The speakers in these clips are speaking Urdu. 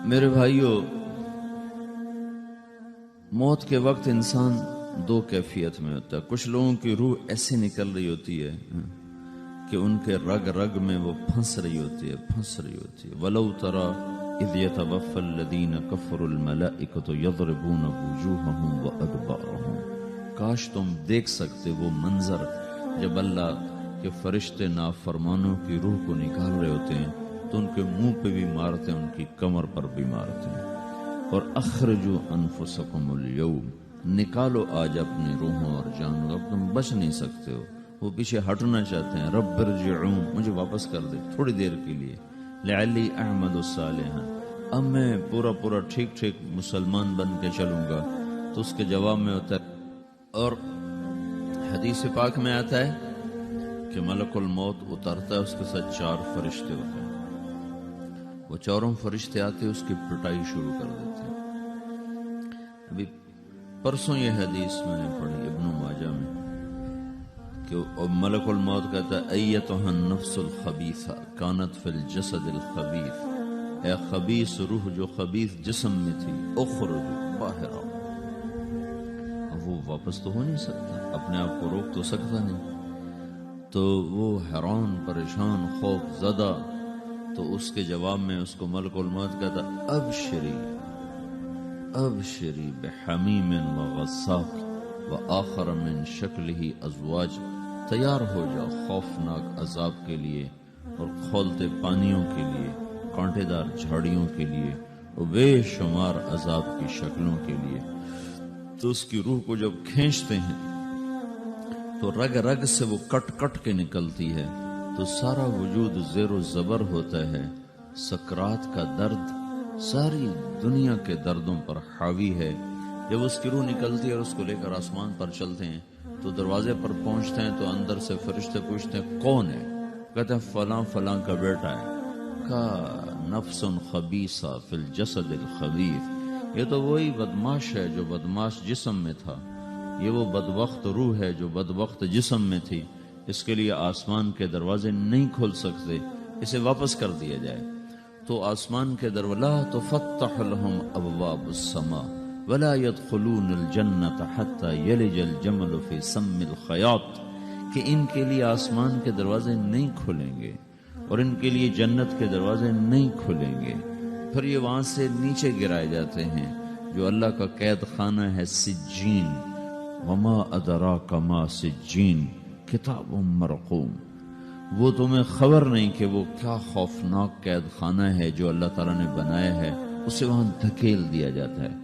میرے بھائیوں، موت کے وقت انسان دو کیفیت میں ہوتا ہے۔ کچھ لوگوں کی روح ایسے نکل رہی ہوتی ہے کہ ان کے رگ رگ میں وہ پھنس رہی ہوتی ہے وَلَوْ تَرَى إِذْ يَتَوَفَّى الَّذِينَ كَفَرُوا الْمَلَائِكَةُ يَضْرِبُونَ وُجُوهَهُمْ وَأَدْبَارَهُمْ۔ کاش تم دیکھ سکتے وہ منظر جب اللہ کے فرشتے نافرمانوں کی روح کو نکال رہے ہوتے ہیں تو ان کے منہ پہ بھی مارتے ہیں، ان کی کمر پر بھی مارتے ہیں۔ اور اخرجوا انفسکم اليوم، نکالو آج اپنی روحوں اور جانوں، اب تم بچ نہیں سکتے ہو۔ وہ پیچھے ہٹنا چاہتے ہیں، رب ارجعون، مجھے واپس کر دے تھوڑی دیر کے لیے، لعلی اعمل صالحا، اب میں پورا ٹھیک مسلمان بن کے چلوں گا۔ تو اس کے جواب میں ہوتا ہے، اور حدیث پاک میں آتا ہے کہ ملک الموت اترتا ہے، اس کے ساتھ 4 فرشتے ہوتے ہیں۔ وہ 4 فرشتے آتے اس کی پٹائی شروع کر دیتے ہیں۔ ابھی پرسوں یہ حدیث میں نے پڑھی ابن ماجہ میں کہ ملک الموت کہتا ہے ایتھا النفس الخبیثہ کانت فی الجسد الخبیث، اے خبیث روح جو خبیث جسم میں تھی، اخرج باہر آؤ۔ اب وہ واپس تو ہو نہیں سکتا، اپنے آپ کو روک تو سکتا نہیں، تو وہ حیران پریشان خوف زدہ، تو اس کے جواب میں اس کو ملک الموت کہتا ابشری بحمیم وغساق وآخر من شکلہ ازواج، تیار ہو جاؤ خوفناک عذاب کے لیے اور کھولتے پانیوں کے لیے، کانٹے دار جھاڑیوں کے لیے اور بے شمار عذاب کی شکلوں کے لیے۔ تو اس کی روح کو جب کھینچتے ہیں تو رگ رگ سے وہ کٹ کے نکلتی ہے، تو سارا وجود زیر و زبر ہوتا ہے، سکرات کا درد ساری دنیا کے دردوں پر حاوی ہے۔ جب اس کی روح نکلتی ہے اور اس کو لے کر آسمان پر چلتے ہیں تو دروازے پر پہنچتے ہیں تو اندر سے فرشتے پوچھتے ہیں کون ہے؟ کہتے ہیں فلاں کا بیٹا ہے۔ کا نفس خبیثہ فی الجسد الخبیث، یہ تو وہی بدماش ہے جو بدماش جسم میں تھا، یہ وہ بدبخت روح ہے جو بدبخت جسم میں تھی، اس کے لیے آسمان کے دروازے نہیں کھول سکتے، اسے واپس کر دیا جائے۔ تو آسمان کے دروازے لا تفتح لهم ابواب السماء ولا يدخلون الجنة حتى يلج الجمل في سم الخياط، کہ ان کے لیے آسمان کے دروازے نہیں کھلیں گے اور ان کے لیے جنت کے دروازے نہیں کھلیں گے، پھر یہ وہاں سے نیچے گرائے جاتے ہیں جو اللہ کا قید خانہ ہے سجین۔ وما ادراک ما سجین کتاب مرقوم، وہ تمہیں خبر نہیں کہ وہ کیا خوفناک قید خانہ ہے جو اللہ تعالیٰ نے بنایا ہے، اسے وہاں دھکیل دیا جاتا ہے۔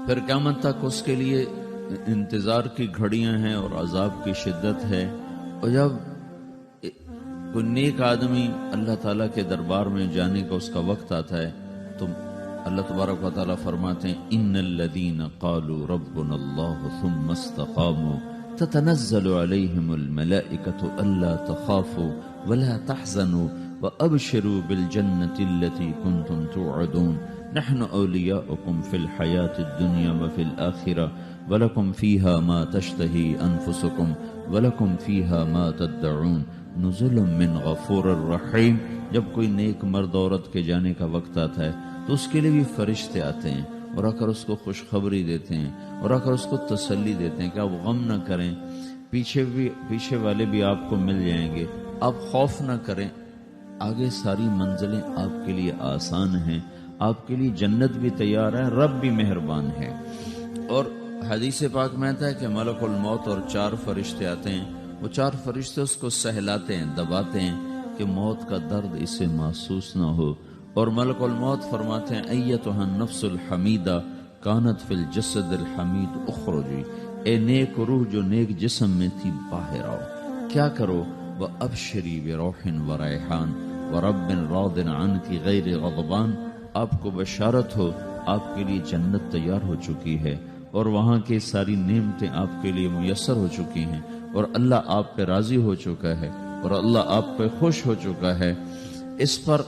پھر قیامت تک اس کے لیے انتظار کی گھڑیاں ہیں اور عذاب کی شدت ہے۔ اور جب کوئی نیک آدمی اللہ تعالیٰ کے دربار میں جانے کا اس کا وقت آتا ہے تو اللہ تبارک و تعالیٰ فرماتے ہیں ان الذین قالوا ربنا اللہ ثم استقاموا تتنزل علیہم الملائکۃ الا تخافوا ولا تحزنوا وابشروا بالجنۃ التي کنتم توعدون نحن اولیاؤکم فی الحیاۃ الدنیا وفی الآخرہ ولکم فیہا ما تشتہی انفسکم ولکم فیہا ما تدعون نزل من غفور الرحیم۔ جب کوئی نیک مرد عورت کے جانے کا وقت آتا ہے تو اس کے لیے بھی فرشتے آتے ہیں اور آ کر اس کو خوشخبری دیتے ہیں اور آ کر اس کو تسلی دیتے ہیں کہ آپ غم نہ کریں، پیچھے والے بھی آپ کو مل جائیں گے، آپ خوف نہ کریں، آگے ساری منزلیں آپ کے لیے آسان ہیں، آپ کے لیے جنت بھی تیار ہے، رب بھی مہربان ہے۔ اور حدیث پاک میں آتا ہے کہ ملک الموت اور 4 فرشتے آتے ہیں، وہ 4 فرشتے اس کو سہلاتے ہیں، دباتے ہیں کہ موت کا درد اسے محسوس نہ ہو۔ اور ملک الموت فرماتے ہیں ایتھا النفس الحمیدہ کانت فی الجسد الحمید اخرجی، اے نیک روح جو نیک جسم میں تھی باہر آؤ۔ کیا کرو؟ وابشری بروح وریحان ورب راض عنک غیر غضبان، آپ کو بشارت ہو آپ کے لیے جنت تیار ہو چکی ہے اور وہاں کی ساری نعمتیں آپ کے لیے میسر ہو چکی ہیں اور اللہ آپ پہ راضی ہو چکا ہے اور اللہ آپ پہ خوش ہو چکا ہے۔ اس پر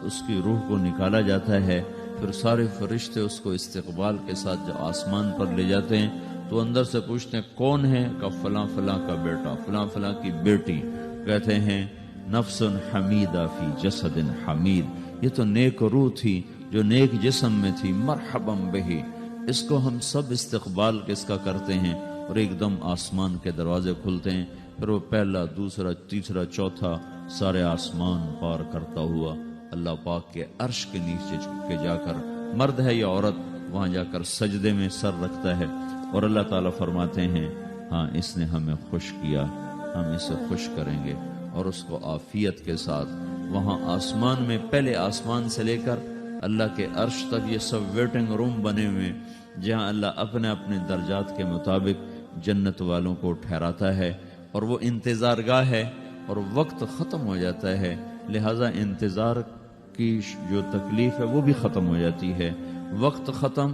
اس کی روح کو نکالا جاتا ہے، پھر سارے فرشتے اس کو استقبال کے ساتھ جب آسمان پر لے جاتے ہیں تو اندر سے پوچھتے ہیں کون ہے؟ کہ فلاں کا بیٹا، فلاں کی بیٹی۔ کہتے ہیں نفس حمیدہ فی جسد حمید، یہ تو نیک روح تھی جو نیک جسم میں تھی، مرحبا بہی، اس کو ہم سب استقبال کس کا کرتے ہیں، اور ایک دم آسمان کے دروازے کھلتے ہیں، پھر وہ پہلا، دوسرا، تیسرا، چوتھا سارے آسمان پار کرتا ہوا اللہ پاک کے عرش کے نیچے کے جا کر، مرد ہے یا عورت، وہاں جا کر سجدے میں سر رکھتا ہے، اور اللہ تعالیٰ فرماتے ہیں ہاں اس نے ہمیں خوش کیا، ہم اسے خوش کریں گے، اور اس کو عافیت کے ساتھ وہاں آسمان میں، پہلے آسمان سے لے کر اللہ کے عرش تک یہ سب ویٹنگ روم بنے ہوئے، جہاں اللہ اپنے اپنے درجات کے مطابق جنت والوں کو ٹھہراتا ہے، اور وہ انتظار گاہ ہے، اور وقت ختم ہو جاتا ہے، لہذا انتظار کی جو تکلیف ہے وہ بھی ختم ہو جاتی ہے، وقت ختم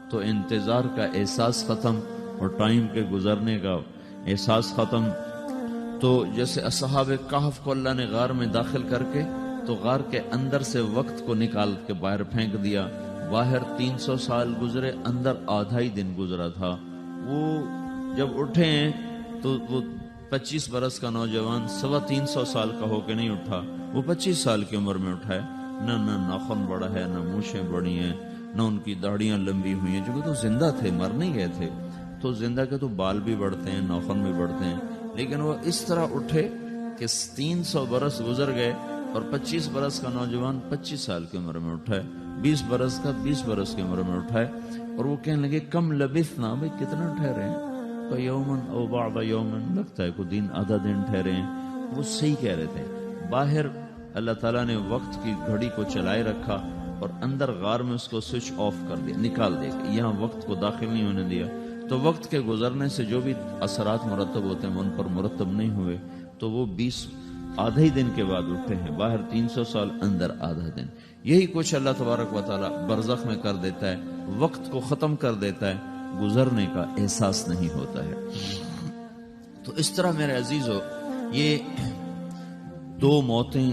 تو انتظار کا احساس ختم، اور ٹائم کے گزرنے کا احساس ختم۔ تو جیسے اصحاب کہف کو اللہ نے غار میں داخل کر کے تو غار کے اندر سے وقت کو نکال کے باہر پھینک دیا، باہر 300 سال گزرے، اندر آدھا ہی دن گزرا تھا۔ وہ جب اٹھے ہیں تو وہ 25 برس کا نوجوان 325 سال کا ہو کے نہیں اٹھا، وہ 25 سال کی عمر میں اٹھا ہے، نہ ناخن بڑا ہے، نہ مونچھیں بڑی ہیں، نہ ان کی داڑیاں لمبی ہوئی ہیں، جو تو زندہ تھے، مر نہیں گئے تھے، تو زندہ کے تو بال بھی بڑھتے ہیں، ناخن بھی بڑھتے ہیں، لیکن وہ اس طرح اٹھے کہ 300 برس گزر گئے، اور 25 برس کا نوجوان 25 سال کی عمر میں اٹھا ہے، 20 برس کا 20 برس کی عمر میں اٹھا ہے، اور وہ کہنے لگے کم لبثنا، بھئی کتنا ٹھہرے ہیں، تو یومن او بعض یومن، لگتا ہے کوئی دن، آدھا دن ٹھہرے ہیں۔ وہ صحیح کہہ رہے تھے، باہر اللہ تعالیٰ نے وقت کی گھڑی کو چلائے رکھا، اور اندر غار میں اس کو سوئچ آف کر دیا، نکال دیا، یہاں وقت کو داخل نہیں ہونے دیا، تو وقت کے گزرنے سے جو بھی اثرات مرتب ہوتے ہیں ان پر مرتب نہیں ہوئے، تو وہ 20 آدھے ہی دن کے بعد اٹھے ہیں، باہر 300 سال، اندر آدھا دن۔ یہی کچھ اللہ تبارک و تعالیٰ برزخ میں کر دیتا ہے، وقت کو ختم کر دیتا ہے، گزرنے کا احساس نہیں ہوتا ہے۔ تو اس طرح میرے عزیزو، یہ دو موتیں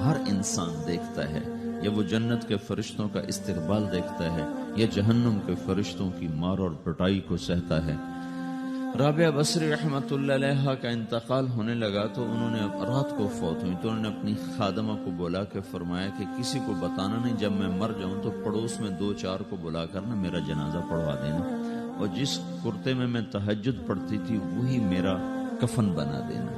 ہر انسان دیکھتا ہے، یا وہ جنت کے فرشتوں کا استقبال دیکھتا ہے، یا جہنم کے فرشتوں کی مار اور پٹائی کو سہتا ہے۔ رابعہ بصری رحمت اللہ علیہ کا انتقال ہونے لگا تو انہوں نے رات کو فوت ہوئی، تو انہوں نے اپنی خادمہ کو بلا کے فرمایا کہ کسی کو بتانا نہیں، جب میں مر جاؤں تو پڑوس میں 2-4 کو بلا کر نا میرا جنازہ پڑھوا دینا، اور جس کرتے میں تہجد پڑھتی تھی وہی میرا کفن بنا دینا،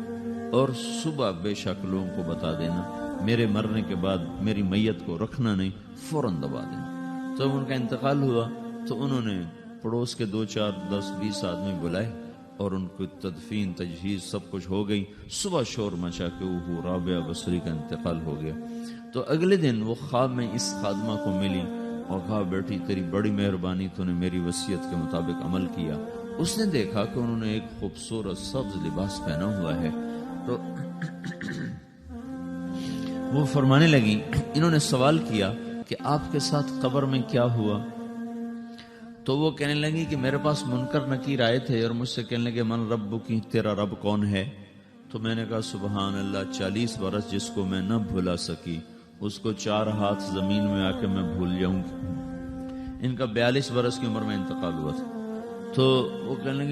اور صبح بے شک لوگوں کو بتا دینا، میرے مرنے کے بعد میری میت کو رکھنا نہیں، فوراً دبا دینا۔ تو ان کا انتقال ہوا تو انہوں نے پڑوس کے 2-4-10-20 آدمی بلائے، اور ان کو تدفین، تجہیز سب کچھ ہو گئی، صبح شور مچا کہ وہ رابعہ بصری کا انتقال ہو گیا۔ تو اگلے دن وہ خواب میں اس خادمہ کو ملی اور کہا بیٹی تیری بڑی مہربانی، تو نے میری وصیت کے مطابق عمل کیا۔ اس نے دیکھا کہ انہوں نے ایک خوبصورت سبز لباس پہنا ہوا ہے، تو وہ فرمانے لگی، انہوں نے سوال کیا کہ آپ کے ساتھ قبر میں کیا ہوا؟ تو وہ کہنے لگی کہ میرے پاس منکر نکیر آئے تھے اور مجھ سے کہنے لگے من رب کی، تیرا رب کون ہے؟ تو میں نے کہا سبحان اللہ، 40 برس جس کو میں نہ بھلا سکی اس کو 4 ہاتھ زمین میں آ کے میں بھول جاؤں گی۔ ان کا 42 برس کی عمر میں انتقال ہوا تھا۔ تو وہ کہنے لگے